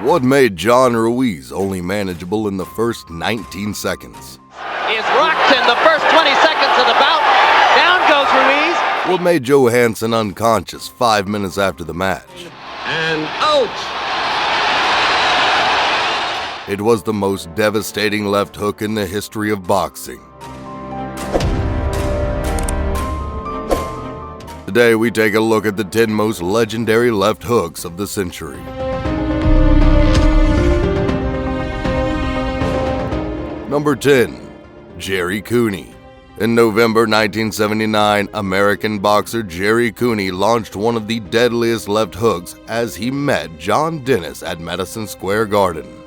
What made John Ruiz only manageable in the first 19 seconds? Is rocked in the first 20 seconds of the bout. Down goes Ruiz. What made Johansson unconscious 5 minutes after the match? And out. It was the most devastating left hook in the history of boxing. Today we take a look at the 10 most legendary left hooks of the century. Number 10. Gerry Cooney. In November 1979, American boxer Gerry Cooney launched one of the deadliest left hooks as he met John Denis at Madison Square Garden.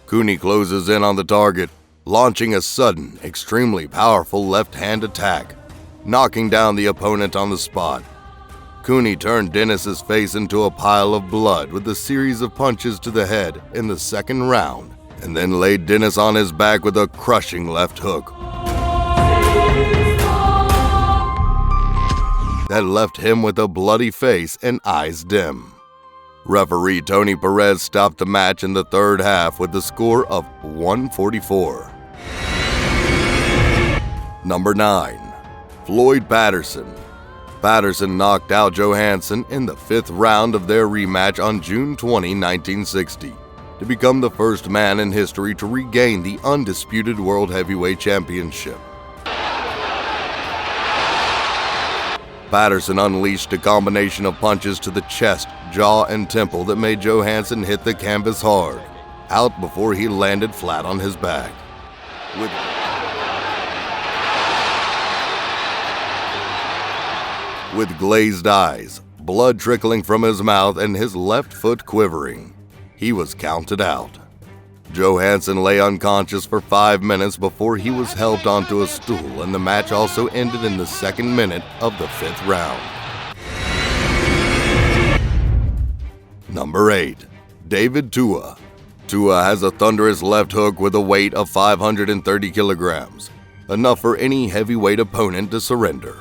Cooney closes in on the target, launching a sudden, extremely powerful left-hand attack, knocking down the opponent on the spot. Cooney turned Denis's face into a pile of blood with a series of punches to the head in the second round, and then laid Denis on his back with a crushing left hook that left him with a bloody face and eyes dim. Referee Tony Perez stopped the match in the third half with the score of 144. Number 9. Floyd Patterson. Patterson knocked out Johansson in the 5th round of their rematch on June 20, 1960, to become the first man in history to regain the undisputed World Heavyweight Championship. Patterson unleashed a combination of punches to the chest, jaw, and temple that made Johansson hit the canvas hard, out before he landed flat on his back. With glazed eyes, blood trickling from his mouth, and his left foot quivering, he was counted out. Johansson lay unconscious for 5 minutes before he was helped onto a stool, and the match also ended in the 2nd minute of the 5th round. Number 8. David Tua. Tua has a thunderous left hook with a weight of 530 kilograms, enough for any heavyweight opponent to surrender.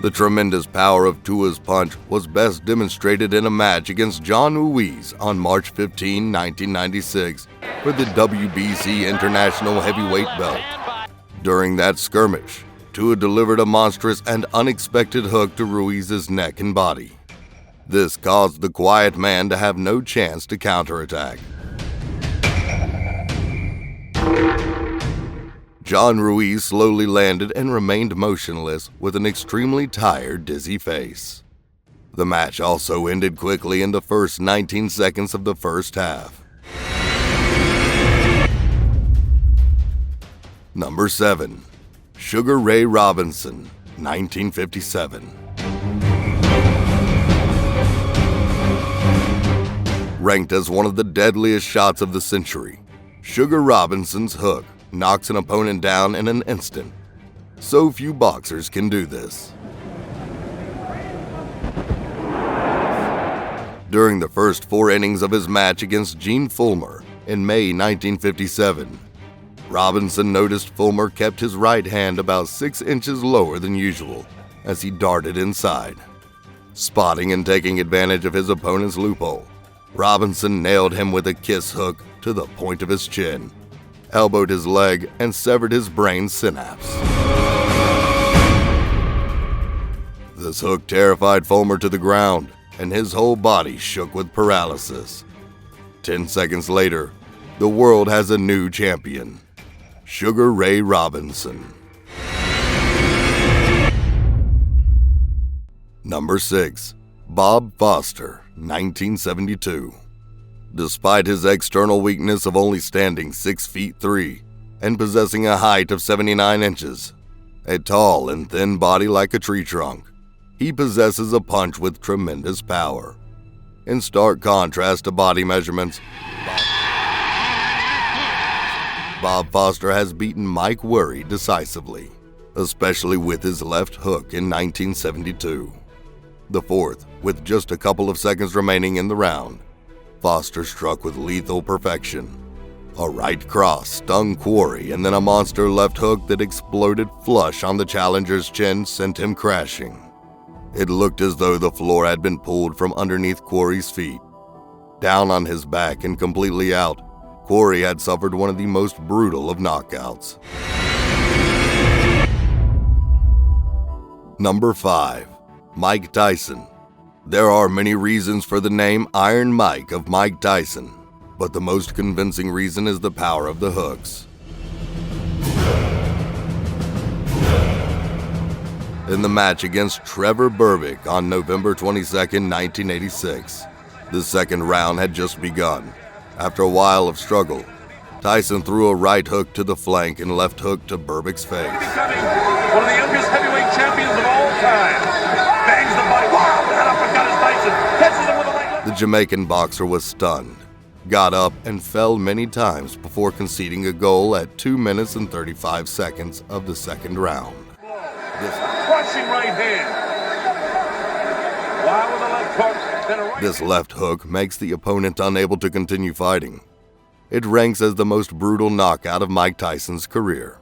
The tremendous power of Tua's punch was best demonstrated in a match against John Ruiz on March 15, 1996, for the WBC International Heavyweight belt. During that skirmish, Tua delivered a monstrous and unexpected hook to Ruiz's neck and body. This caused the quiet man to have no chance to counterattack. John Ruiz slowly landed and remained motionless with an extremely tired, dizzy face. The match also ended quickly in the first 19 seconds of the first half. Number 7. Sugar Ray Robinson, 1957. Ranked as one of the deadliest shots of the century, Sugar Robinson's hook knocks an opponent down in an instant. So few boxers can do this. During the first 4 innings of his match against Gene Fullmer in May 1957, Robinson noticed Fullmer kept his right hand about 6 inches lower than usual as he darted inside. Spotting and taking advantage of his opponent's loophole, Robinson nailed him with a kiss hook to the point of his chin, elbowed his leg, and severed his brain synapse. This hook terrified Fullmer to the ground, and his whole body shook with paralysis. 10 seconds later, the world has a new champion, Sugar Ray Robinson. Number 6. Bob Foster, 1972. Despite his external weakness of only standing 6 feet 3 and possessing a height of 79 inches, a tall and thin body like a tree trunk, he possesses a punch with tremendous power. In stark contrast to body measurements, Bob Foster has beaten Mike Worry decisively, especially with his left hook in 1972. The 4th, with just a couple of seconds remaining in the round, Foster struck with lethal perfection. A right cross stung Quarry, and then a monster left hook that exploded flush on the challenger's chin sent him crashing. It looked as though the floor had been pulled from underneath Quarry's feet. Down on his back and completely out, Quarry had suffered one of the most brutal of knockouts. Number 5. Mike Tyson. There are many reasons for the name Iron Mike of Mike Tyson, but the most convincing reason is the power of the hooks. In the match against Trevor Berbick on November 22, 1986, the second round had just begun. After a while of struggle, Tyson threw a right hook to the flank and left hook to Berbick's face. Becoming one of the youngest heavyweight champions of all time. Bangs the body. Wow, that uppercut is Tyson. Catches him with a right. The Jamaican boxer was stunned, got up, and fell many times before conceding a goal at 2 minutes and 35 seconds of the second round. Crushing right hand. Wow, with a left hook. This left hook makes the opponent unable to continue fighting. It ranks as the most brutal knockout of Mike Tyson's career.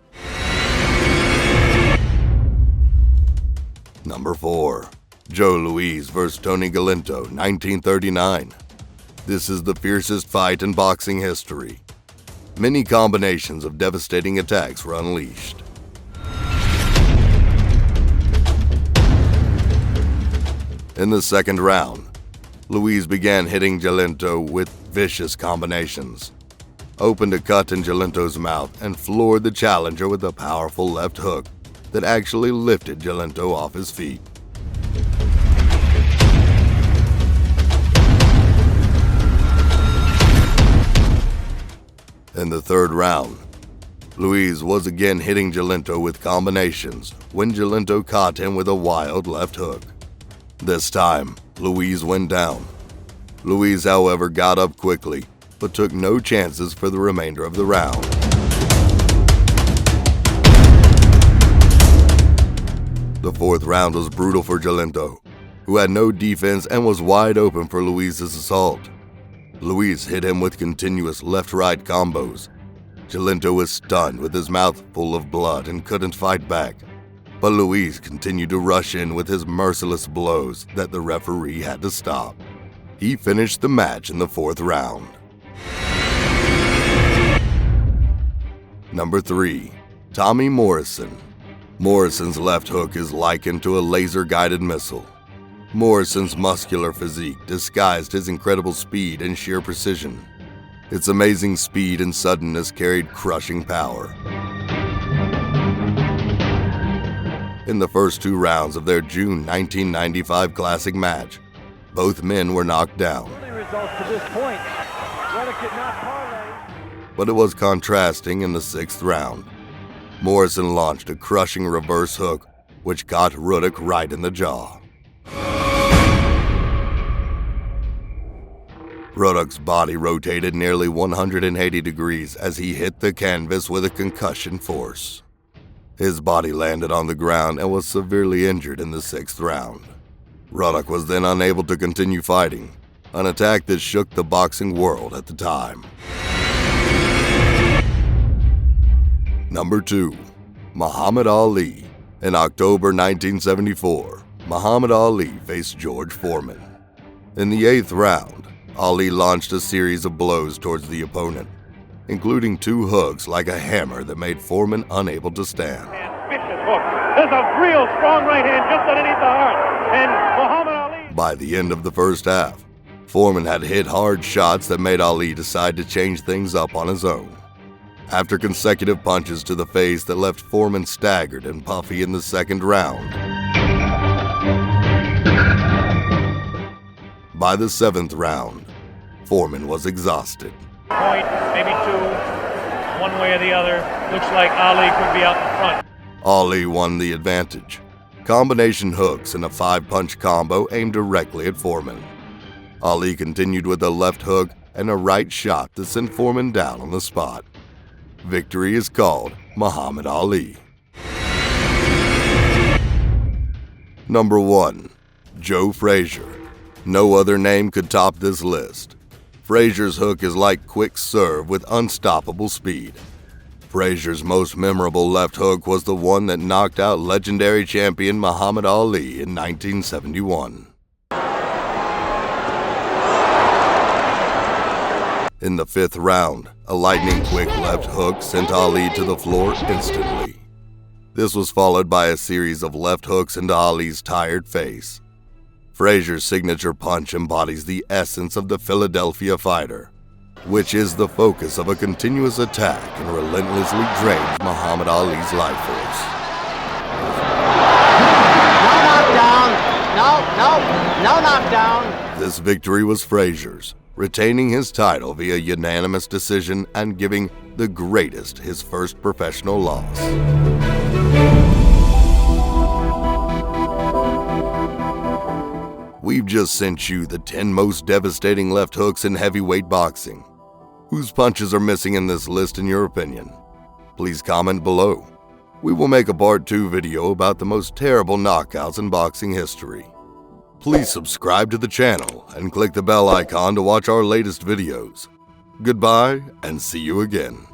Number 4. Joe Louis vs. Tony Galento, 1939. This is the fiercest fight in boxing history. Many combinations of devastating attacks were unleashed. In the second round, Louis began hitting Galento with vicious combinations, opened a cut in Galento's mouth, and floored the challenger with a powerful left hook that actually lifted Galento off his feet. In the third round, Louis was again hitting Galento with combinations when Galento caught him with a wild left hook. This time, Louis went down. Louis, however, got up quickly, but took no chances for the remainder of the round. The fourth round was brutal for Galento, who had no defense and was wide open for Louis's assault. Louis hit him with continuous left-right combos. Galento was stunned with his mouth full of blood and couldn't fight back. But Louis continued to rush in with his merciless blows that the referee had to stop. He finished the match in the fourth round. Number 3. Tommy Morrison. Morrison's left hook is likened to a laser-guided missile. Morrison's muscular physique disguised his incredible speed and sheer precision. Its amazing speed and suddenness carried crushing power. In the first 2 rounds of their June 1995 classic match, both men were knocked down. But it was contrasting in the 6th round. Morrison launched a crushing reverse hook, which caught Ruddock right in the jaw. Ruddock's body rotated nearly 180 degrees as he hit the canvas with a concussion force. His body landed on the ground and was severely injured in the 6th round. Ruddock was then unable to continue fighting, an attack that shook the boxing world at the time. Number 2. Muhammad Ali. In October 1974, Muhammad Ali faced George Foreman. In the 8th round, Ali launched a series of blows towards the opponent, including 2 hooks like a hammer that made Foreman unable to stand. Vicious hook. There's a real strong right hand just underneath the heart. And Muhammad Ali. By the end of the first half, Foreman had hit hard shots that made Ali decide to change things up on his own. After consecutive punches to the face that left Foreman staggered and puffy in the 2nd round. By the 7th round, Foreman was exhausted. Point, maybe 2, one way or the other. Looks like Ali could be out in front. Ali won the advantage. Combination hooks and a 5-punch combo aimed directly at Foreman. Ali continued with a left hook and a right shot that sent Foreman down on the spot. Victory is called Muhammad Ali. Number 1. Joe Frazier. No other name could top this list. Frazier's hook is like quick serve with unstoppable speed. Frazier's most memorable left hook was the one that knocked out legendary champion Muhammad Ali in 1971. In the 5th round, a lightning-quick left hook sent Ali to the floor instantly. This was followed by a series of left hooks into Ali's tired face. Frazier's signature punch embodies the essence of the Philadelphia fighter, which is the focus of a continuous attack and relentlessly drains Muhammad Ali's life force. No knockdown. This victory was Frazier's, retaining his title via unanimous decision and giving the greatest his first professional loss. We've just sent you the 10 most devastating left hooks in heavyweight boxing. Whose punches are missing in this list in your opinion? Please comment below. We will make a part 2 video about the most terrible knockouts in boxing history. Please subscribe to the channel and click the bell icon to watch our latest videos. Goodbye and see you again.